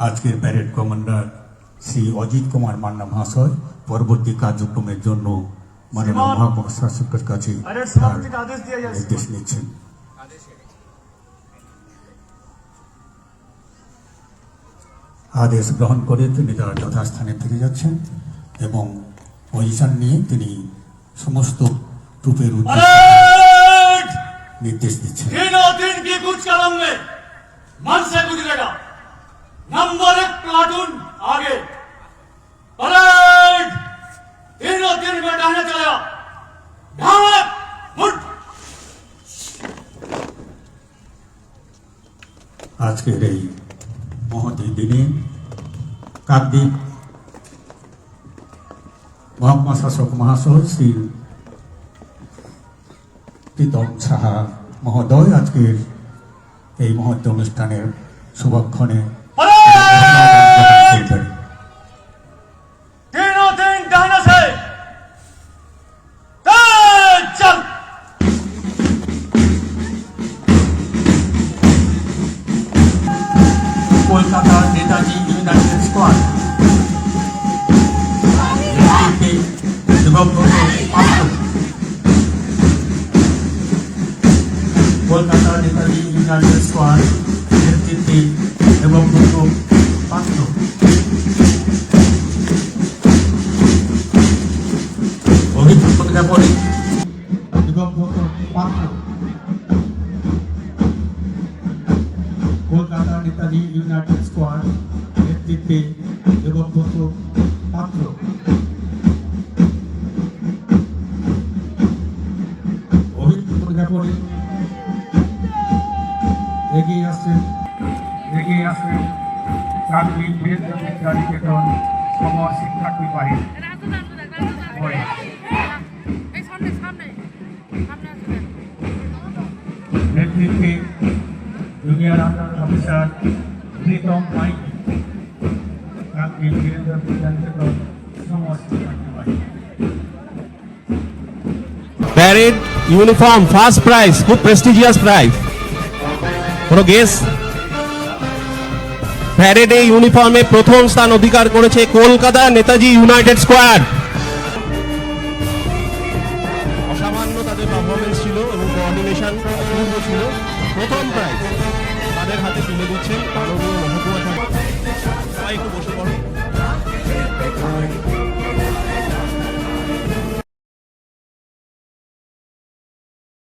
আজকের parade commander Shri Ajit Kumar Manna মহাশয় পরবর্তী কার্যক্রমের জন্য মাননীয় মহাপ্রশাসকের কাছে তার নির্দেশ নিচ্ছেন। আদেশ গ্রহণ করে তিনি তার যথাস্থানে ফিরে যাচ্ছেন এবং পজিশন নিয়ে তিনি সমস্ত ট্রুপের উদ্দেশ্যে निर्देश दीजिए। तीनों दिन की कुछ कलम में मन से गुजरेगा। नंबर 1 प्लाटून आगे। परेड तीनों दिन में डालने चलेगा। ढाक मुठ। आज के এই মহতী দিনে কাকদ্বীপ মহাপ্রশাসক মহাশয় শ্রী প্রীতম সাহা মহোদয় আজকের এই মহৎ অনুষ্ঠানের শুভক্ষণে तीनों दिन डालने से चल। Kolkata Netaji United squad Kolkata Netaji United squad নেতৃত্বে এবং পাত্র অভিজ্ঞতা পরে পাত্র কলকাতা নেতাজি ইউনাইটেড স্কোয়াড নেতৃত্বে এবং পাত্র অভিজ্ঞতা পরে এগিয়ে আসছেন কাকদ্বীপ বীরেন্দ্র মিত্র নিকেতন সমর শিক্ষার্থী বাহিনী নেতৃত্বে জুনিয়র আন্ডার অফিসার প্রীতম মাইক কাকদ্বীপ বীরেন্দ্র মিত্র নিকেতন সমর শিক্ষার্থী বাহিনী। Parade uniform first prize, খুব prestigious prize. কোনো গেস? প্যারেডে ইউনিফর্মে প্রথম স্থান অধিকার করেছে কলকাতা নেতাজি ইউনাইটেড স্কোয়াড। অসামান্য তাদের পারফরমেন্স ছিল এবং কোঅর্ডিনেশন অপূর্ব ছিল। প্রথম প্রাইজ তাদের হাতে তুলে দিচ্ছেন মাননীয় মহকুমা। সবাই একটু বসে পড়ো।